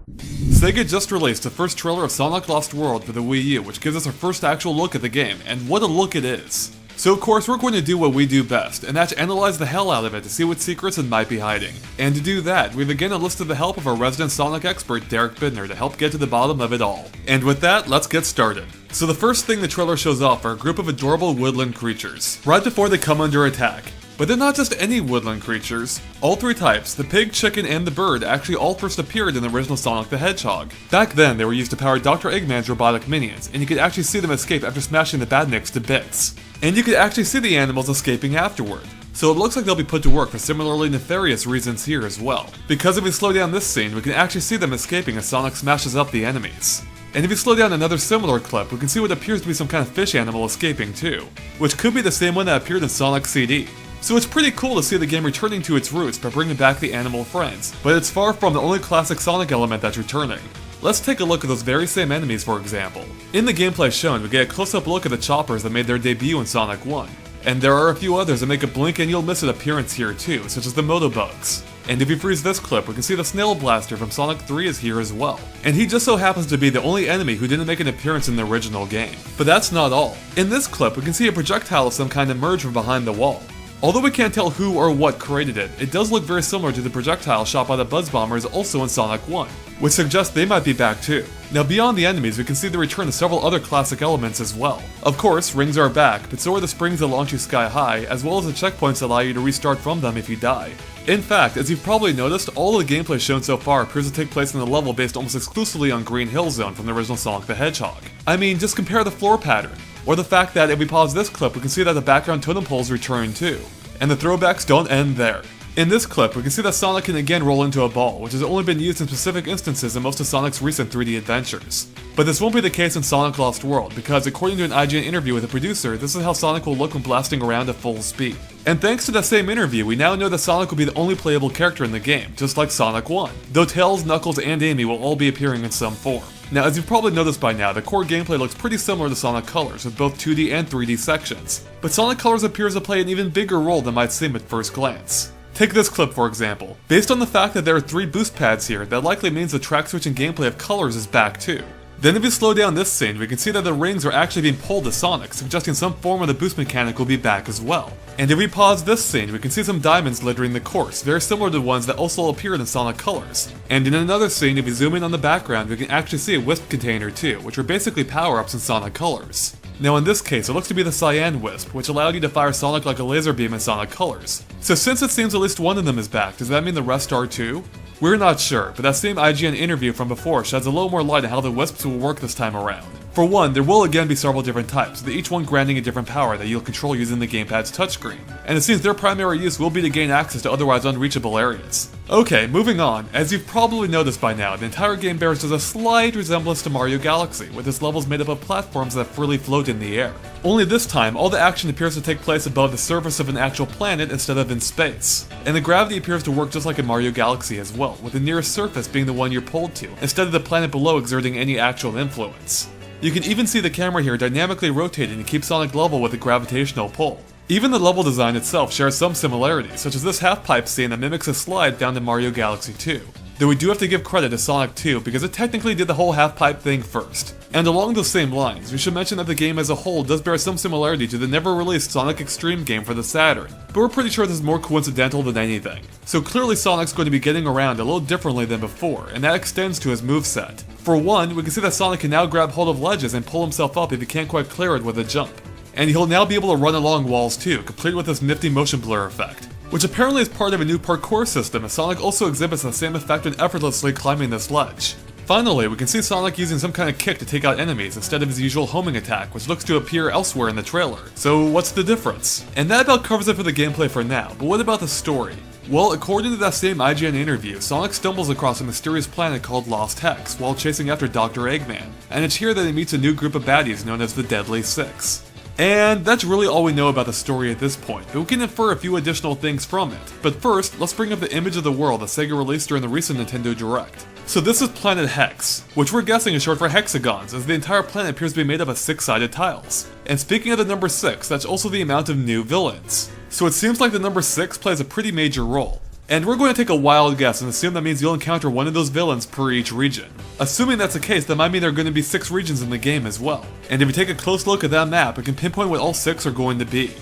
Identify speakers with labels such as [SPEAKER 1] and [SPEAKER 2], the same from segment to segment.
[SPEAKER 1] Sega just released the first trailer of Sonic Lost World for the Wii U, which gives us our first actual look at the game, and what a look it is. So of course we're going to do what we do best, and that's analyze the hell out of it to see what secrets it might be hiding. And to do that, we've again enlisted the help of our resident Sonic expert Derek Bidner to help get to the bottom of it all. And with that, let's get started. So the first thing the trailer shows off are a group of adorable woodland creatures, right before they come under attack. But they're not just any woodland creatures. All three types, the pig, chicken, and the bird, actually all first appeared in the original Sonic the Hedgehog. Back then, they were used to power Dr. Eggman's robotic minions, and you could actually see them escape after smashing the badniks to bits. And you could actually see the animals escaping afterward. So it looks like they'll be put to work for similarly nefarious reasons here as well. Because if we slow down this scene, we can actually see them escaping as Sonic smashes up the enemies. And if you slow down another similar clip, we can see what appears to be some kind of fish animal escaping too, which could be the same one that appeared in Sonic CD. So it's pretty cool to see the game returning to its roots by bringing back the animal friends, but it's far from the only classic Sonic element that's returning. Let's take a look at those very same enemies for example. In the gameplay shown, we get a close-up look at the choppers that made their debut in Sonic 1. And there are a few others that make a blink and you'll miss it appearance here too, such as the Motobugs. And if you freeze this clip, we can see the Snail Blaster from Sonic 3 is here as well. And he just so happens to be the only enemy who didn't make an appearance in the original game. But that's not all. In this clip, we can see a projectile of some kind emerge from behind the wall. Although we can't tell who or what created it, it does look very similar to the projectile shot by the Buzz Bombers also in Sonic 1, which suggests they might be back too. Now beyond the enemies, we can see the return of several other classic elements as well. Of course, rings are back, but so are the springs that launch you sky high, as well as the checkpoints that allow you to restart from them if you die. In fact, as you've probably noticed, all of the gameplay shown so far appears to take place in a level based almost exclusively on Green Hill Zone from the original Sonic the Hedgehog. I mean, just compare the floor pattern, or the fact that if we pause this clip, we can see that the background totem poles return too. And the throwbacks don't end there. In this clip, we can see that Sonic can again roll into a ball, which has only been used in specific instances in most of Sonic's recent 3D adventures. But this won't be the case in Sonic Lost World, because according to an IGN interview with the producer, this is how Sonic will look when blasting around at full speed. And thanks to that same interview, we now know that Sonic will be the only playable character in the game, just like Sonic 1, though Tails, Knuckles, and Amy will all be appearing in some form. Now, as you've probably noticed by now, the core gameplay looks pretty similar to Sonic Colors, with both 2D and 3D sections. But Sonic Colors appears to play an even bigger role than might seem at first glance. Take this clip for example. Based on the fact that there are 3 boost pads here, that likely means the track switching gameplay of Colors is back too. Then if you slow down this scene, we can see that the rings are actually being pulled to Sonic, suggesting some form of the boost mechanic will be back as well. And if we pause this scene, we can see some diamonds littering the course, very similar to the ones that also appeared in Sonic Colors. And in another scene, if we zoom in on the background, we can actually see a Wisp container too, which are basically power-ups in Sonic Colors. Now in this case, it looks to be the Cyan Wisp, which allowed you to fire Sonic like a laser beam in Sonic Colors. So since it seems at least one of them is back, does that mean the rest are too? We're not sure, but that same IGN interview from before sheds a little more light on how the Wisps will work this time around. For one, there will again be several different types, with each one granting a different power that you'll control using the gamepad's touchscreen, and it seems their primary use will be to gain access to otherwise unreachable areas. Okay, moving on. As you've probably noticed by now, the entire game bears just a slight resemblance to Mario Galaxy, with its levels made up of platforms that freely float in the air. Only this time, all the action appears to take place above the surface of an actual planet instead of in space. And the gravity appears to work just like in Mario Galaxy as well, with the nearest surface being the one you're pulled to, instead of the planet below exerting any actual influence. You can even see the camera here dynamically rotating to keep Sonic level with a gravitational pull. Even the level design itself shares some similarities, such as this half-pipe scene that mimics a slide found in Mario Galaxy 2. Though we do have to give credit to Sonic 2 because it technically did the whole half-pipe thing first. And along those same lines, we should mention that the game as a whole does bear some similarity to the never-released Sonic Extreme game for the Saturn, but we're pretty sure this is more coincidental than anything. So clearly Sonic's going to be getting around a little differently than before, and that extends to his moveset. For one, we can see that Sonic can now grab hold of ledges and pull himself up if he can't quite clear it with a jump. And he'll now be able to run along walls too, complete with this nifty motion blur effect, which apparently is part of a new parkour system, as Sonic also exhibits the same effect when effortlessly climbing this ledge. Finally, we can see Sonic using some kind of kick to take out enemies instead of his usual homing attack, which looks to appear elsewhere in the trailer. So what's the difference? And that about covers it for the gameplay for now, but what about the story? Well, according to that same IGN interview, Sonic stumbles across a mysterious planet called Lost Hex while chasing after Dr. Eggman, and it's here that he meets a new group of baddies known as the Deadly Six. And that's really all we know about the story at this point, but we can infer a few additional things from it. But first, let's bring up the image of the world that Sega released during the recent Nintendo Direct. So this is Planet Hex, which we're guessing is short for hexagons, as the entire planet appears to be made up of 6-sided tiles. And speaking of the number 6, that's also the amount of new villains. So it seems like the number 6 plays a pretty major role. And we're going to take a wild guess and assume that means you'll encounter one of those villains per each region. Assuming that's the case, that might mean there are going to be 6 regions in the game as well. And if you take a close look at that map, it can pinpoint what all 6 are going to be.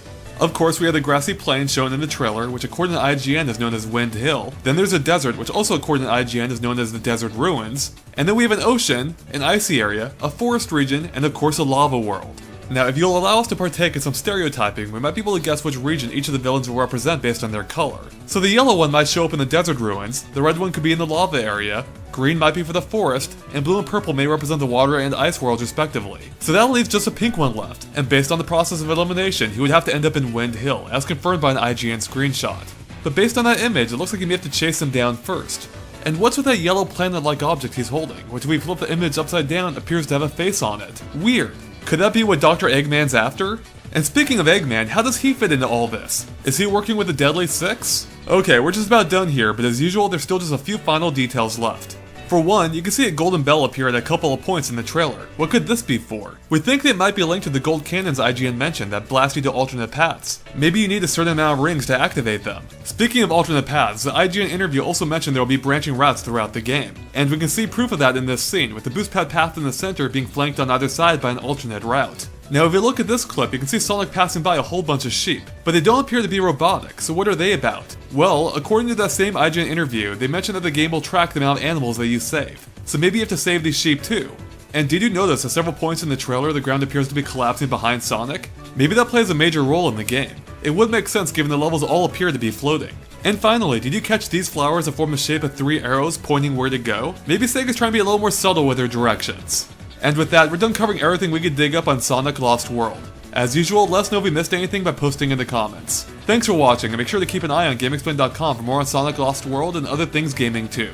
[SPEAKER 1] Of course, we have the grassy plain shown in the trailer, which according to IGN is known as Wind Hill. Then there's a desert, which also according to IGN is known as the Desert Ruins. And then we have an ocean, an icy area, a forest region, and of course a lava world. Now, if you'll allow us to partake in some stereotyping, we might be able to guess which region each of the villains will represent based on their color. So the yellow one might show up in the Desert Ruins, the red one could be in the lava area, green might be for the forest, and blue and purple may represent the water and ice worlds respectively. So that leaves just a pink one left, and based on the process of elimination, he would have to end up in Wind Hill, as confirmed by an IGN screenshot. But based on that image, it looks like you may have to chase him down first. And what's with that yellow planet-like object he's holding, which if we flip the image upside down appears to have a face on it? Weird. Could that be what Dr. Eggman's after? And speaking of Eggman, how does he fit into all this? Is he working with the Deadly Six? Okay, we're just about done here, but as usual, there's still just a few final details left. For one, you can see a golden bell appear at a couple of points in the trailer. What could this be for? We think that it might be linked to the gold cannons IGN mentioned that blast you to alternate paths. Maybe you need a certain amount of rings to activate them. Speaking of alternate paths, the IGN interview also mentioned there will be branching routes throughout the game. And we can see proof of that in this scene, with the boost pad path in the center being flanked on either side by an alternate route. Now if you look at this clip, you can see Sonic passing by a whole bunch of sheep, but they don't appear to be robotic, so what are they about? Well, according to that same IGN interview, they mentioned that the game will track the amount of animals that you save, so maybe you have to save these sheep too. And did you notice at several points in the trailer the ground appears to be collapsing behind Sonic? Maybe that plays a major role in the game. It would make sense given the levels all appear to be floating. And finally, did you catch these flowers that form the shape of 3 arrows pointing where to go? Maybe Sega's trying to be a little more subtle with their directions. And with that, we're done covering everything we could dig up on Sonic Lost World. As usual, let us know if we missed anything by posting in the comments. Thanks for watching, and make sure to keep an eye on GameXplain.com for more on Sonic Lost World and other things gaming too.